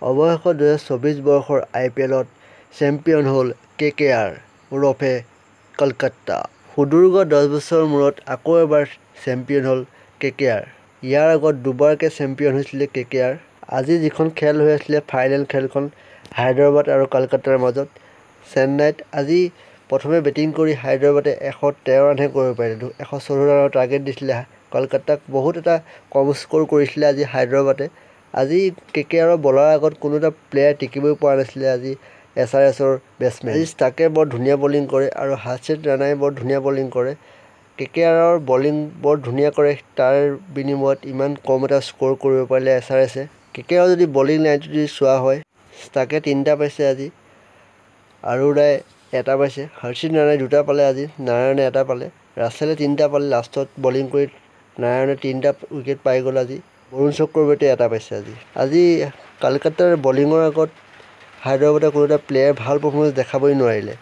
অৱশেষত 2024 বৰ্ষৰ IPLত চেম্পিয়ন হ'ল KKR ওৰফে কলকাতা। সুদীৰ্ঘ 10 বছৰৰ মূৰত আকৌ এবাৰ চেম্পিয়ন হ'ল KKR। ইয়াৰ আগত দুবাৰকৈ চেম্পিয়ন হৈছিলে KKR। আজি যিখন খেল হৈ আছিলে ফাইনেল খেলখন হায়দৰাবাদ আৰু কলকাতাৰ মাজত। চেন্নাইত আজি প্ৰথমে বেটিং কৰি হায়দৰাবাদে 113 ৰানহে কৰিব পাৰিলে। 114 ৰানৰ টাৰ্গেট দিছিলে কলকাতাক। বহুত এটা কম স্ক'ৰ কৰিছিলে আজি হায়দৰাবাদে। আজি KKRৰ বলাৰৰ আগত কোনো এটা প্লেয়াৰ টিকিবই পৰা নাছিলে। আজি SRSৰ বেটছমেন আজি ষ্টাৰ্কে বৰ ধুনীয়া বলিং কৰে আৰু হাৰ্ষিত ৰাণাই বৰ ধুনীয়া বলিং কৰে। KKRৰ বলিং বৰ ধুনীয়া কৰে, তাৰ বিনিময়ত ইমান কম এটা স্ক'ৰ কৰিব পাৰিলে SRSে। KKRৰ যদি বলিং লাইনটো যদি চোৱা হয়, ষ্টাৰ্কে 3টা পাইছে আজি, আৰোৰাই 1টা পাইছে, হৰ্ষিত ৰাণাই 2টা পালে, আজি নাৰায়ণে 1টা পালে, ৰাছেলে 3টা পালে। লাষ্টত বলিং কৰি নাৰায়ণে 3টা উইকেট পাই গ'ল আজি। বৰুণ চক্ৰৱৰ্তীয়ে 1টা পাইছে আজি কলকাতাৰ বলিঙৰ আগত হায়দৰাবাদৰ কোনো এটা প্লেয়াৰ ভাল পাৰফৰ্মেঞ্চ দেখাবই নোৱাৰিলে।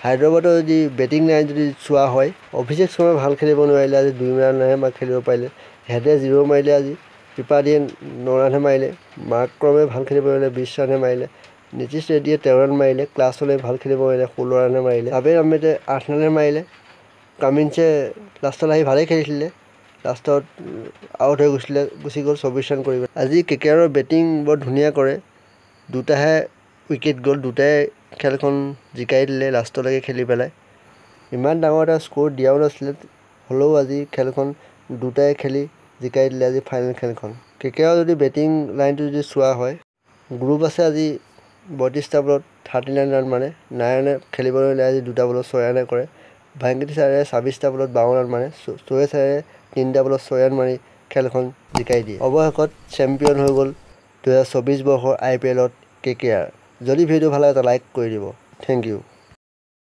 হায়দৰাবাদৰ যদি বেটিং লাইন যদি চোৱা হয়, অভিষেক শৰ্মাই ভাল খেলিব নোৱাৰিলে। আজি 2 ৰানেহে খেলিব পাৰিলে। হেডে 0 মাৰিলে আজি, ত্ৰিপাঠীয়ে 9 ৰানহে মাৰিলে, মাৰ্ক্ৰমে ভাল খেলিব নোৱাৰিলে, 20 ৰানহে মাৰিলে, নীতিশ ৰেড্ডীয়ে 13 ৰান মাৰিলে, ক্লাছলে ভাল খেলিব নোৱাৰিলে, 16 ৰানহে মাৰিলে, ছাবিৰ আহমেদে 8 ৰানহে মাৰিলে, কামিন্সে লাষ্টত আহি ভালেই খেলিছিলে, লাষ্টত আউট হৈ গুচি গ'ল 24 ৰান কৰি। আজি KKRৰ বেটিং বৰ ধুনীয়া কৰে, 2টাহে উইকেট গ'ল, 2টাই খেলখন জিকাই দিলে লাষ্টলৈকে খেলি পেলাই। ইমান ডাঙৰ এটা স্ক'ৰ দিয়াও নাছিলে, হ'লেও আজি খেলখন 2টাই খেলি জিকাই দিলে আজি ফাইনেল খেলখন। KKRৰ যদি বেটিং লাইনটো যদি চোৱা হয়, গ্ৰুপ আছে আজি 32টা বলত 39 ৰান মাৰে, নাৰায়ণে খেলিব নোৱাৰিলে, আজি 2টা বলত 6 ৰানহে কৰে, ভেংকটেশ আয়াৰে 26টা বলত 52 ৰান মাৰে, সুৰেশ আয়াৰে 3টা বলত 6 ৰান মাৰি খেলখন জিকাই দিয়ে। অৱশেষত চেম্পিয়ন হৈ গ'ল 2024 বৰ্ষৰ IPLত KKR। যদি ভিডিঅ'টো ভাল লাগে এটা লাইক কৰি দিব। Thank U.